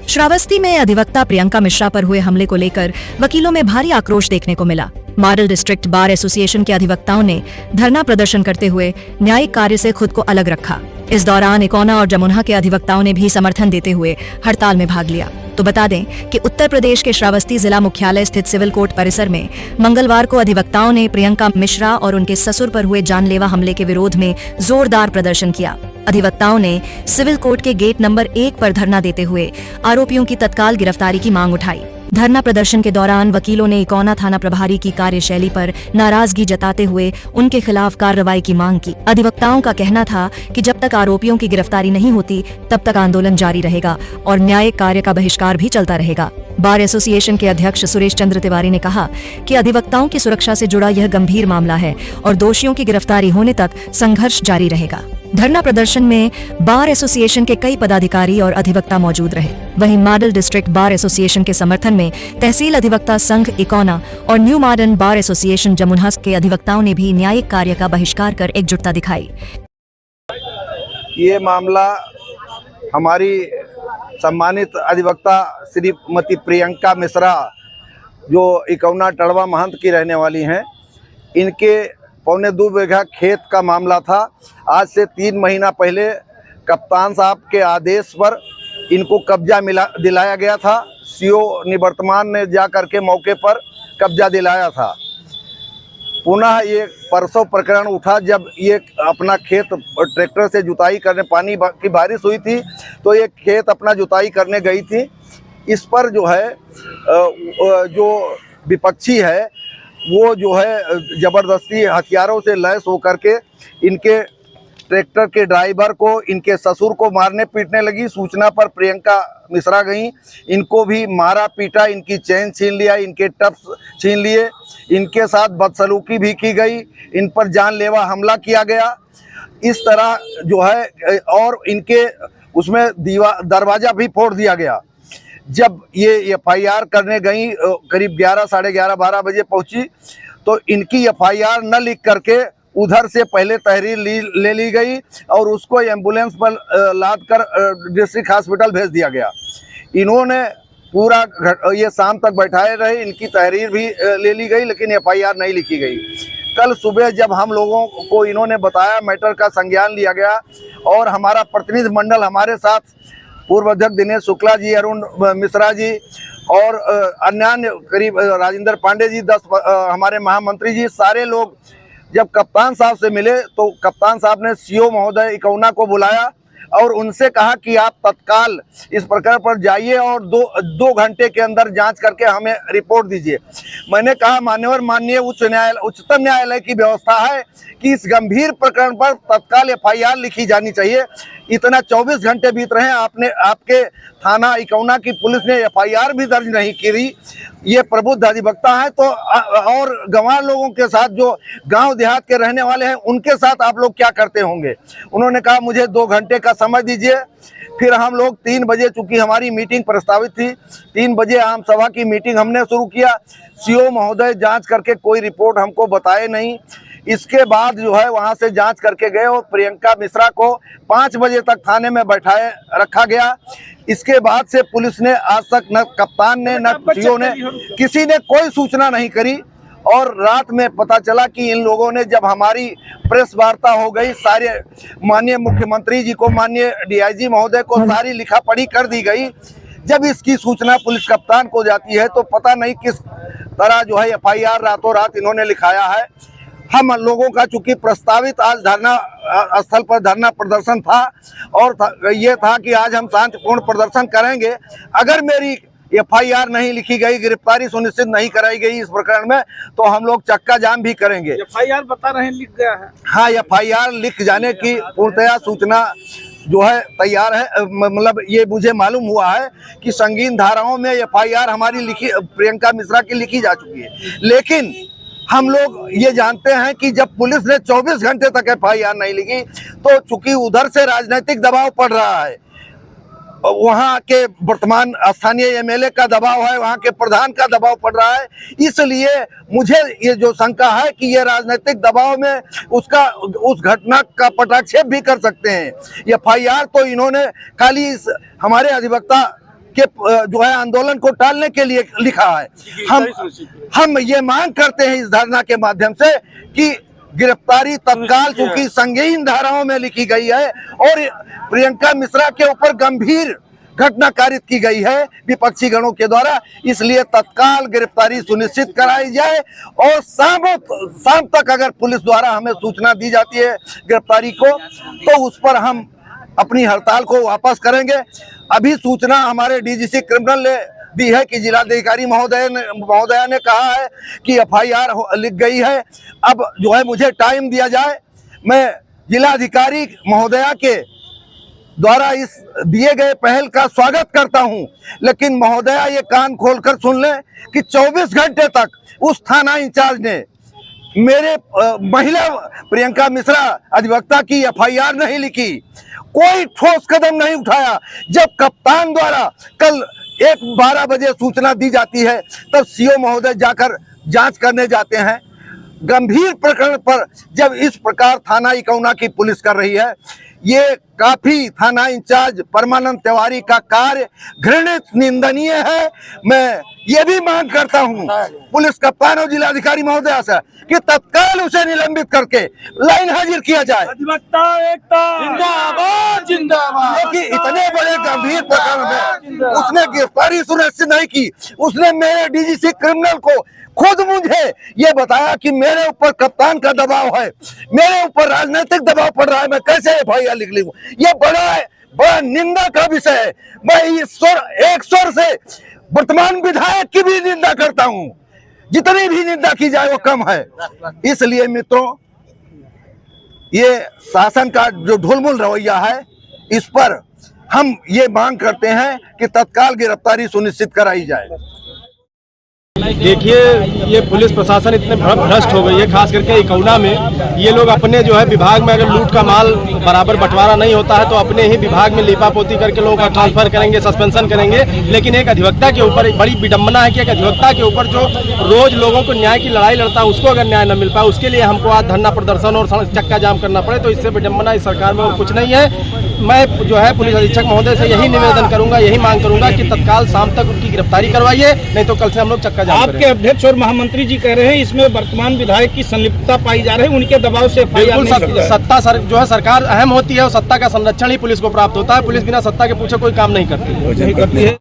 श्रावस्ती में अधिवक्ता प्रियंका मिश्रा पर हुए हमले को लेकर वकीलों में भारी आक्रोश देखने को मिला। मॉडल डिस्ट्रिक्ट बार एसोसिएशन के अधिवक्ताओं ने धरना प्रदर्शन करते हुए न्यायिक कार्य से खुद को अलग रखा। इस दौरान इकोना और जमुना के अधिवक्ताओं ने भी समर्थन देते हुए हड़ताल में भाग लिया। तो बता दें कि उत्तर प्रदेश के श्रावस्ती जिला मुख्यालय स्थित सिविल कोर्ट परिसर में मंगलवार को अधिवक्ताओं ने प्रियंका मिश्रा और उनके ससुर पर हुए जानलेवा हमले के विरोध में जोरदार प्रदर्शन किया। अधिवक्ताओं ने सिविल कोर्ट के गेट नंबर 1 पर धरना देते हुए आरोपियों की तत्काल गिरफ्तारी की मांग उठाई। धरना प्रदर्शन के दौरान वकीलों ने इकोना थाना प्रभारी की कार्यशैली पर नाराजगी जताते हुए उनके खिलाफ कार्रवाई की मांग की। अधिवक्ताओं का कहना था कि जब तक आरोपियों की गिरफ्तारी नहीं होती तब तक आंदोलन जारी रहेगा और न्यायिक कार्य का बहिष्कार भी चलता रहेगा। बार एसोसिएशन के अध्यक्ष सुरेश चंद्र तिवारी ने कहा कि अधिवक्ताओं की सुरक्षा से जुड़ा यह गंभीर मामला है और दोषियों की गिरफ्तारी होने तक संघर्ष जारी रहेगा। धरना प्रदर्शन में बार एसोसिएशन के कई पदाधिकारी और अधिवक्ता मौजूद रहे। वहीं मॉडल डिस्ट्रिक्ट बार एसोसिएशन के समर्थन में तहसील अधिवक्ता संघ इकोना और new modern bar association Jamuna के अधिवक्ताओं ने भी न्यायिक कार्य का बहिष्कार कर एकजुटता दिखाई। ये मामला हमारी सम्मानित अधिवक्ता श्रीमती प्रियंका मिश्रा जो इकोना टड़वा महंत की रहने वाली हैं, इनके 2.25 बीघा खेत का मामला था। आज से 3 महीना पहले कप्तान साहब के आदेश पर इनको कब्जा दिलाया गया था। सीओ निवर्तमान ने जा करके मौके पर कब्जा दिलाया था। पुनः ये परसों प्रकरण उठा जब ये अपना खेत ट्रैक्टर से जुताई करने, पानी की बारिश हुई थी तो ये खेत अपना जुताई करने गई थी। इस पर जो है जो विपक्षी है वो जो है ज़बरदस्ती हथियारों से लैस होकर के इनके ट्रैक्टर के ड्राइवर को, इनके ससुर को मारने पीटने लगी। सूचना पर प्रियंका मिश्रा गई, इनको भी मारा पीटा, इनकी चेन छीन लिया, इनके टप्स छीन लिए, इनके साथ बदसलूकी भी की गई, इन पर जानलेवा हमला किया गया। इस तरह जो है और इनके उसमें दरवाज़ा भी फोड़ दिया गया। जब ये एफआईआर करने गई करीब 11, साढ़े 11, 12 बजे पहुंची तो इनकी एफआईआर न लिख करके उधर से पहले तहरीर ले ली गई और उसको एम्बुलेंस पर लाद कर डिस्ट्रिक्ट हॉस्पिटल भेज दिया गया। इन्होंने पूरा ये शाम तक बैठाए रहे, इनकी तहरीर भी ले ली गई लेकिन एफआईआर नहीं लिखी गई। कल सुबह जब हम लोगों को इन्होंने बताया, मैटर का संज्ञान लिया गया और हमारा प्रतिनिधि मंडल हमारे साथ पूर्व अध्यक्ष दिनेश शुक्ला जी, अरुण मिश्रा जी और अन्य करीब राजेंद्र पांडे जी, 10 हमारे महामंत्री जी, सारे लोग जब कप्तान साहब से मिले तो कप्तान साहब ने सीओ महोदय इकोना को बुलाया और उनसे कहा कि आप तत्काल इस प्रकरण पर जाइए और दो घंटे के अंदर जांच करके हमें रिपोर्ट दीजिए। मैंने कहा माननीय उच्चतम न्यायालय की व्यवस्था है कि इस गंभीर प्रकरण पर तत्काल एफआईआर लिखी जानी चाहिए। इतना 24 घंटे बीत रहे हैं, आपके थाना इकोना की पुलिस ने एफआईआर भी दर्ज नहीं की। ये प्रबुद्ध अधिवक्ता है तो और गंवार लोगों के साथ, जो गांव देहात के रहने वाले हैं, उनके साथ आप लोग क्या करते होंगे। उन्होंने कहा मुझे 2 घंटे का समय दीजिए। फिर हम लोग 3 बजे, चूंकि हमारी मीटिंग प्रस्तावित थी, 3 बजे आम सभा की मीटिंग हमने शुरू किया। सीओ महोदय जांच करके कोई रिपोर्ट हमको बताए नहीं। इसके बाद जो है वहां से जांच करके गए और प्रियंका मिश्रा को 5 बजे तक थाने में बैठाए रखा गया। इसके बाद से पुलिस ने आज तक न कप्तान ने न सीओ ने, किसी ने कोई सूचना नहीं करी। और रात में पता चला कि इन लोगों ने, जब हमारी प्रेस वार्ता हो गई, सारे माननीय मुख्यमंत्री जी को, माननीय डीआईजी महोदय को सारी लिखा पढ़ी कर दी गई। जब इसकी सूचना पुलिस कप्तान को जाती है तो पता नहीं किस तरह जो है एफआईआर रातों रात इन्होंने लिखाया है। हम लोगों का चूंकि प्रस्तावित आज धरना स्थल पर धरना प्रदर्शन था और ये था कि आज हम शांतिपूर्ण प्रदर्शन करेंगे। अगर मेरी एफआईआर नहीं लिखी गई, गिरफ्तारी सुनिश्चित नहीं कराई गई इस प्रकरण में, तो हम लोग चक्का जाम भी करेंगे। एफआईआर बता रहे हैं लिख गया है। हाँ, एफआईआर लिख जाने की पूर्णतया सूचना जो है तैयार है। मतलब ये मुझे मालूम हुआ है कि संगीन धाराओं में एफआईआर हमारी लिखी, प्रियंका मिश्रा की लिखी जा चुकी है। लेकिन हम लोग ये जानते हैं कि जब पुलिस ने 24 घंटे तक एफआईआर नहीं लिखी तो चूंकि उधर से राजनीतिक दबाव पड़ रहा है, वहाँ के वर्तमान स्थानीय एमएलए का दबाव है, वहाँ के प्रधान का दबाव पड़ रहा है, इसलिए मुझे ये जो शंका है कि ये राजनीतिक दबाव में उस घटना का पटाक्षेप भी कर सकते हैं। एफआईआर तो इन्होंने खाली हमारे अधिवक्ता के जो है आंदोलन को टालने के लिए लिखा है। हम ये मांग करते हैं इस धरना के माध्यम से कि गिरफ्तारी तत्काल, क्योंकि संगीन धाराओं में लिखी गई है और प्रियंका मिश्रा के ऊपर गंभीर घटना कारित की गई है विपक्षी गणों के द्वारा, इसलिए तत्काल गिरफ्तारी सुनिश्चित कराई जाए और शाम तक अगर पुलिस द्वारा हमें सूचना दी जाती है गिरफ्तारी को तो उस पर हम अपनी हड़ताल को वापस करेंगे। अभी सूचना हमारे डीजीसी क्रिमिनल ने दी है कि जिलाधिकारी महोदया ने कहा है कि एफआईआर लिख गई है। अब जो है मुझे टाइम दिया जाए, मैं जिलाधिकारी महोदया के द्वारा इस दिए गए पहल का स्वागत करता हूं, लेकिन महोदया ये कान खोलकर सुन लें कि 24 घंटे तक उस थाना इंचार्ज ने मेरे महिला प्रियंका मिश्रा अधिवक्ता की एफआईआर नहीं लिखी, कोई ठोस कदम नहीं उठाया। जब कप्तान द्वारा कल 12 बजे सूचना दी जाती है तब सीओ महोदय जाकर जांच करने जाते हैं। गंभीर प्रकरण पर जब इस प्रकार थाना इकौना की पुलिस कर रही है, ये काफी थाना इंचार्ज परमानंद तिवारी का कार्य घृणित, निंदनीय है। मैं ये भी मांग करता हूं पुलिस कप्तान और जिलाधिकारी महोदया से कि तत्काल उसे निलंबित करके लाइन हाजिर किया जाए। अधिवक्ता एकता जिंदाबाद जिंदाबाद। क्योंकि इतने बड़े गंभीर प्रकरण में उसने गिरफ्तारी सुनिश्चित नहीं की। उसने मेरे डीजीसी क्रिमिनल को खुद मुझे ये बताया कि मेरे ऊपर कप्तान का दबाव है, मेरे ऊपर राजनीतिक दबाव पड़ रहा है, मैं कैसे एफआईआर लिख लूं। ये बड़ा निंदा का विषय है। मैं एक स्वर से वर्तमान विधायक की भी निंदा करता हूं, जितनी भी निंदा की जाए वो कम है। इसलिए मित्रों, ये शासन का जो ढुलमुल रवैया है, इस पर हम ये मांग करते हैं कि तत्काल गिरफ्तारी सुनिश्चित कराई जाए। देखिए, ये पुलिस प्रशासन इतने भ्रष्ट हो गई है, खास करके इकौना में। ये लोग अपने जो है विभाग में अगर लूट का माल बराबर बंटवारा नहीं होता है तो अपने ही विभाग में लिपापोती करके लोगों का ट्रांसफर करेंगे, सस्पेंशन करेंगे। लेकिन एक अधिवक्ता के ऊपर एक बड़ी विडंबना है कि एक अधिवक्ता के ऊपर जो रोज लोगों को न्याय की लड़ाई लड़ता है, उसको अगर न्याय न मिल पाए, उसके लिए हमको आज धरना प्रदर्शन और चक्का जाम करना पड़े, तो इससे विडंबना इस सरकार में और कुछ नहीं है। मैं जो है पुलिस अधीक्षक महोदय से यही निवेदन करूंगा, यही मांग करूंगा कि तत्काल शाम तक उनकी गिरफ्तारी करवाइए, नहीं तो कल से हम लोग चक्का जाम करेंगे। आपके अध्यक्ष और महामंत्री जी कह रहे हैं इसमें वर्तमान विधायक की संलिप्तता पाई जा रही है, उनके दबाव से बिल्कुल सत्ता जो है सरकार अहम होती है और सत्ता का संरक्षण ही पुलिस को प्राप्त होता है। पुलिस बिना सत्ता के पूछे कोई काम नहीं करती है।